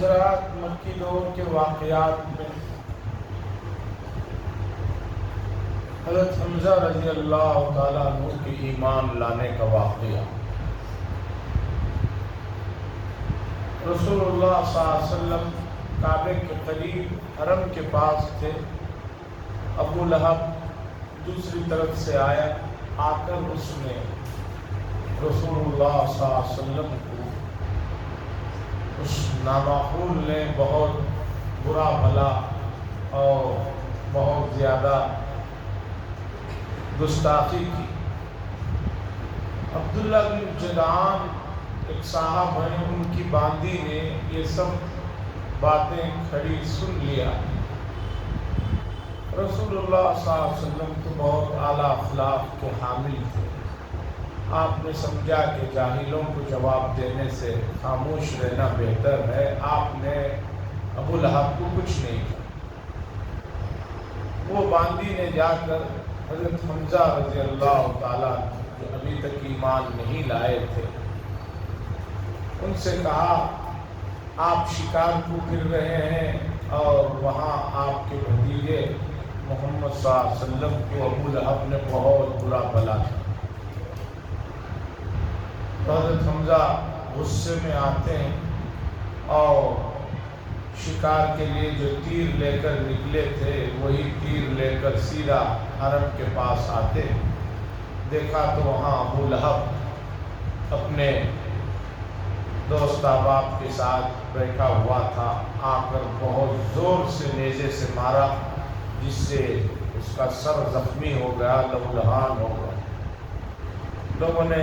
حضرات، مکی دور کے واقعات میں حضرت حمزہ رضی اللہ تعالیٰ عنہ کے ایمان لانے کا واقعہ۔ رسول اللہ صلی اللہ علیہ وسلم کعبے کے قریب حرم کے پاس تھے۔ ابو لہب دوسری طرف سے آیا، آ کر اس نے رسول اللہ صلی اللہ علیہ وسلم کو، اس نامعقول نے بہت برا بھلا اور بہت زیادہ گستاخی کی۔ عبداللہ بن جدعان ایک صاحب ہیں، ان کی باندی نے یہ سب باتیں کھڑی سن لیا۔ رسول اللہ صلی اللہ علیہ وسلم تو بہت اعلیٰ اخلاق کے حامل تھے۔ آپ نے سمجھا کہ جاہلوں کو جواب دینے سے خاموش رہنا بہتر ہے۔ آپ نے ابو لہب کو کچھ نہیں کہا۔ وہ باندی نے جا کر حضرت حمزہ رضی اللہ تعالیٰ جو ابھی تک ایمان نہیں لائے تھے، ان سے کہا آپ شکار کو پھر رہے ہیں اور وہاں آپ کے بھتیجے محمد صلی اللہ علیہ وسلم کو ابو لہب نے بہت برا بھلا کیا۔ تو حضرت حمزہ غصے میں آتے ہیں اور شکار کے لیے جو تیر لے کر نکلے تھے وہی تیر لے کر سیدھا حرم کے پاس آتے، دیکھا تو وہاں ابو لہب اپنے دوست احباب کے ساتھ بیٹھا ہوا تھا۔ آ کر بہت زور سے نیزے سے مارا، جس سے اس کا سر زخمی ہو گیا، لہولہان ہو گیا۔ لوگوں نے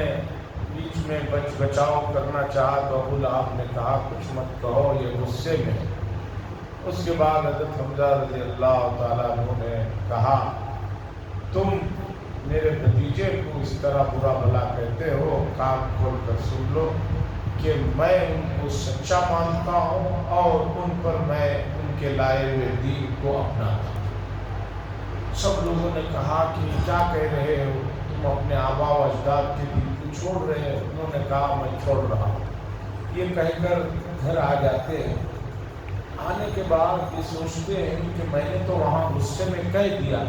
بیچ میں بچاؤ کرنا چاہا تو ابو لہب نے کہا کچھ مت کہو، یہ غصے میں۔ اس کے بعد حضرت حمزہ رضی اللہ تعالیٰ عنہ نے کہا تم میرے بھتیجے کو اس طرح برا بھلا کہتے ہو، کان کھول کر سن لو کہ میں ان کو سچا مانتا ہوں اور ان پر میں ان کے لائے ہوئے دین کو اپناتا ہوں۔ سب لوگوں نے کہا کہ کیا کہہ رہے ہو، تم اپنے آبا و اجداد کے دین کو چھوڑ رہے ہو؟ انہوں نے کہا میں چھوڑ رہا ہوں۔ یہ کہہ کر گھر آ جاتے ہیں۔ آنے کے بعد یہ سوچتے ہیں کہ میں نے تو وہاں غصے میں کہہ دیا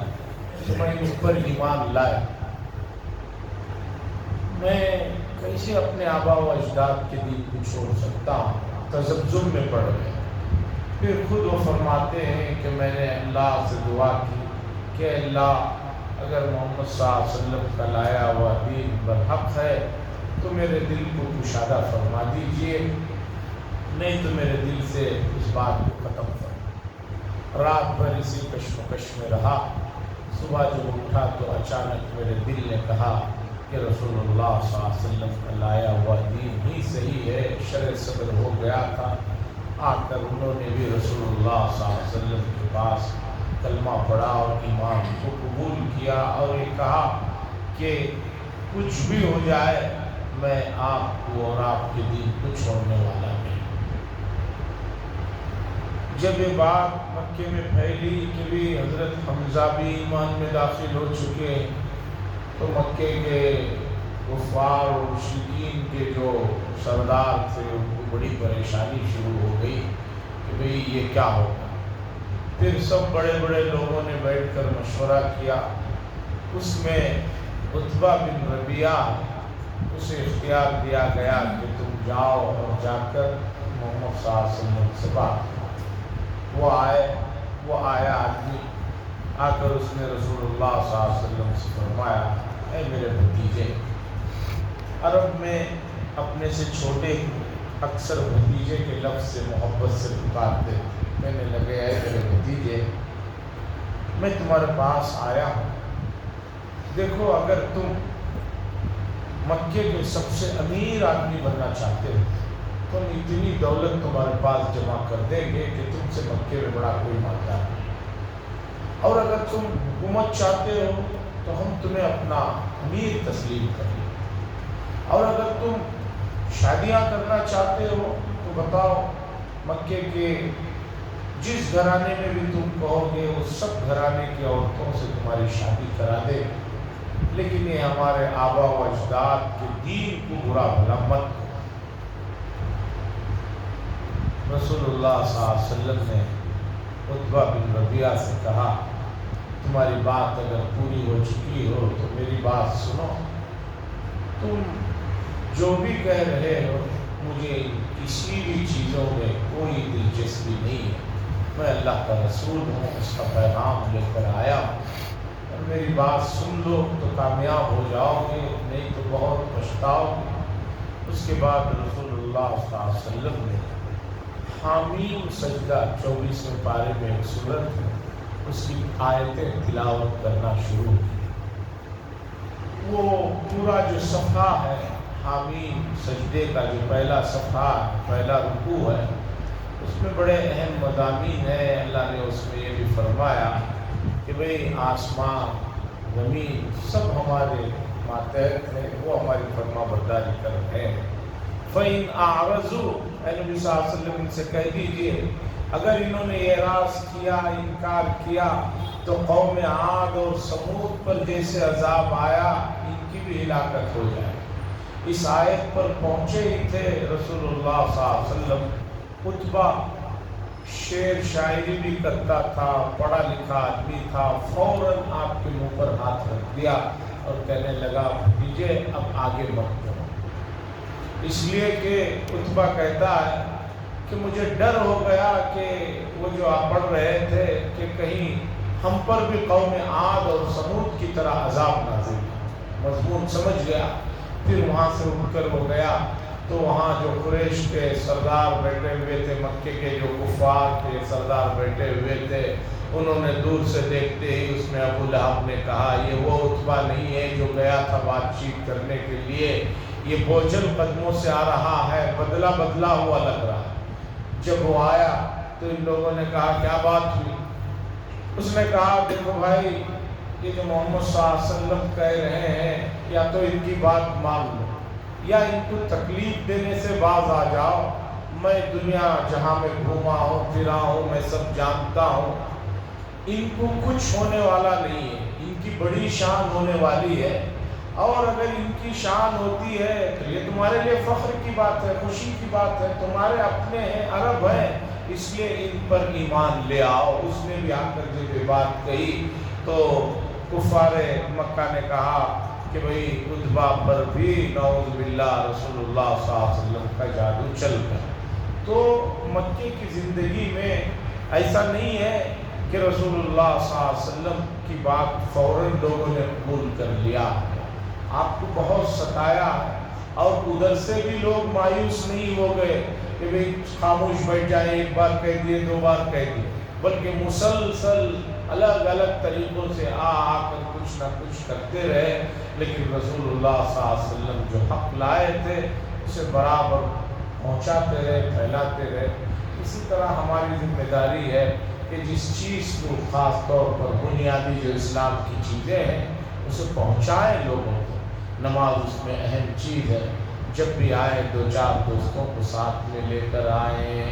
کہ میں ان پر ایمان لائے، میں کیسے اپنے آبا و اجداد کے دین کو چھوڑ سکتا ہوں؟ تذبذب میں پڑ گئے۔ پھر خود وہ فرماتے ہیں کہ میں نے اللہ سے دعا کی کہ اللہ اگر محمد صلی اللہ علیہ وسلم کا لایا ہوا دین برحق ہے تو میرے دل کو کشادہ فرما دیجئے، نہیں تو میرے دل سے اس بات کو ختم فرما۔ رات بھر اسی کشمکش میں رہا۔ صبح جب اٹھا تو اچانک میرے دل نے کہا کہ رسول اللہ صلی اللہ علیہ وسلم کا لایا ہوا دین ہی صحیح ہے۔ شرع صدر ہو گیا تھا۔ آ کر انہوں نے بھی رسول اللہ صلی اللہ علیہ وسلم کے پاس کلمہ پڑھا اور ایمان کو قبول کیا، اور یہ کہا کہ کچھ بھی ہو جائے میں آپ کو اور آپ کے دین کو چھوڑنے والا نہیں۔ جب یہ بات مکے میں پھیلی کہ بھی حضرت حمزہ بھی ایمان میں داخل ہو چکے، تو مکے کے کفار اور مشرکین کے جو سردار تھے ان کو بڑی پریشانی شروع ہو گئی کہ بھئی یہ کیا ہوگا۔ پھر سب بڑے بڑے لوگوں نے بیٹھ کر مشورہ کیا۔ اس میں عتبہ بن ربیعہ، اسے اختیار دیا گیا کہ تم جاؤ اور جا کر محمد صلی اللہ علیہ وسلم سے بات کرو۔ وہ آیا آدمی، آ کر اس نے رسول اللہ صلی اللہ علیہ وسلم سے فرمایا اے میرے بھتیجے، عرب میں اپنے سے چھوٹے اکثر بھتیجے کے لفظ سے محبت سے پکارتے، کہنے لگے اے میرے بھتیجے، میں تمہارے پاس آیا ہوں، دیکھو اگر تم مکے کے سب سے امیر آدمی بننا چاہتے ہو تو ہم اتنی دولت تمہارے پاس جمع کر دیں گے کہ تم سے مکے میں بڑا کوئی مالدار نہیں، اور اگر تم حکومت چاہتے ہو تو ہم تمہیں اپنا امیر تسلیم کریں گے، اور اگر تم شادیاں کرنا چاہتے ہو تو بتاؤ مکے کے جس گھرانے میں بھی تم کہو گے وہ سب گھرانے کی عورتوں سے تمہاری شادی کرا دے، لیکن یہ ہمارے آبا و اجداد کے دین کو برا بھلا مت کرو۔ رسول اللہ صلی اللہ علیہ وسلم نے عتبہ بن ربیعہ سے کہا تمہاری بات اگر پوری ہو چکی ہو تو میری بات سنو، تم جو بھی کہہ رہے ہو مجھے کسی بھی چیزوں میں کوئی دلچسپی نہیں ہے، میں اللہ کا رسول ہوں، اس کا پیغام لے کر آیا ہوں، اور میری بات سن لو تو کامیاب ہو جاؤ گے، نہیں تو بہت پچھتاؤ گے۔ اس کے بعد رسول اللہ صلی اللہ علیہ وسلم نے حامیم سجدہ 24ویں پارے میں ایک سورت ہے، اس کی آیتیں تلاوت کرنا شروع کی۔ وہ پورا جو صفحہ ہے حامیم سجدے کا، جو پہلا صفحہ ہے، پہلا رکوع ہے، اس میں بڑے اہم مضامین ہیں۔ اللہ نے اس میں یہ بھی فرمایا کہ بھئی آسمان زمین سب ہمارے ماتحت ہیں، وہ ہماری فرما برداری کر رہے ہیں۔ فَإِنْ أَعْرَضُوا، اے نبی صلی اللہ علیہ وسلم ان سے کہہ دیجئے اگر انہوں نے اعراض کیا، انکار کیا، تو قوم عاد اور ثمود پر جیسے عذاب آیا ان کی بھی ہلاکت ہو جائے۔ اس آیت پر پہنچے ہی تھے رسول اللہ صلی اللہ علیہ وسلم۔ عتبہ شعر شاعری بھی کرتا تھا، پڑھا لکھا آدمی تھا، فوراً آپ کے منہ پر ہاتھ رکھ دیا اور کہنے لگا بھتیجے اب آگے مت کرو، اس لیے کہ عتبہ کہتا ہے کہ مجھے ڈر ہو گیا کہ وہ جو آپ پڑھ رہے تھے کہ کہیں ہم پر بھی قوم عاد اور ثمود کی طرح عذاب نازل ہو۔ مضمون سمجھ گیا، پھر وہاں سے اٹھ کر وہ گیا تو وہاں جو قریش کے سردار بیٹھے ہوئے تھے، مکے کے جو کفار کے سردار بیٹھے ہوئے تھے، انہوں نے دور سے دیکھتے ہی اس میں ابو لہب نے کہا یہ وہ عتبہ نہیں ہے جو گیا تھا بات چیت کرنے کے لیے، یہ بوجھل قدموں سے آ رہا ہے، بدلا بدلا ہوا لگ رہا ہے۔ جب وہ آیا تو ان لوگوں نے کہا کیا بات ہوئی؟ اس نے کہا دیکھو بھائی یہ جو محمد صلی اللہ علیہ وسلم کہہ رہے ہیں یا تو ان کی بات مان لو یا ان کو تکلیف دینے سے باز آ جاؤ، میں دنیا جہاں میں گھوما ہوں پھرا ہوں میں سب جانتا ہوں، ان کو کچھ ہونے والا نہیں ہے، ان کی بڑی شان ہونے والی ہے، اور اگر ان کی شان ہوتی ہے تو یہ تمہارے لیے فخر کی بات ہے، خوشی کی بات ہے، تمہارے اپنے ہیں، عرب ہیں، اس لیے ان پر ایمان لے آؤ۔ اس نے بھی آ کر جب یہ بات کہی تو کفار مکہ نے کہا کہ بھئی عتبہ پر بھی نعوذ باللہ رسول اللہ صلی اللہ علیہ وسلم کا جادو چل گیا۔ تو مکے کی زندگی میں ایسا نہیں ہے کہ رسول اللہ صلی اللہ علیہ وسلم کی بات فوراً لوگوں نے قبول کر لیا، آپ کو بہت ستایا ہے، اور ادھر سے بھی لوگ مایوس نہیں ہو گئے کہ بھئی خاموش بیٹھ جائیں، ایک بار کہہ دیے دو بار کہہ دیے، بلکہ مسلسل الگ الگ طریقوں سے آ کر کچھ نہ کچھ کرتے رہے، لیکن رسول اللہ صلی اللہ علیہ وسلم جو حق لائے تھے اسے برابر پہنچاتے رہے، پھیلاتے رہے۔ اسی طرح ہماری ذمہ داری ہے کہ جس چیز کو خاص طور پر بنیادی جو اسلام کی چیزیں ہیں اسے پہنچائیں لوگوں کو۔ نماز اس میں اہم چیز ہے، جب بھی آئے دو چار دوستوں کو ساتھ میں لے کر آئیں،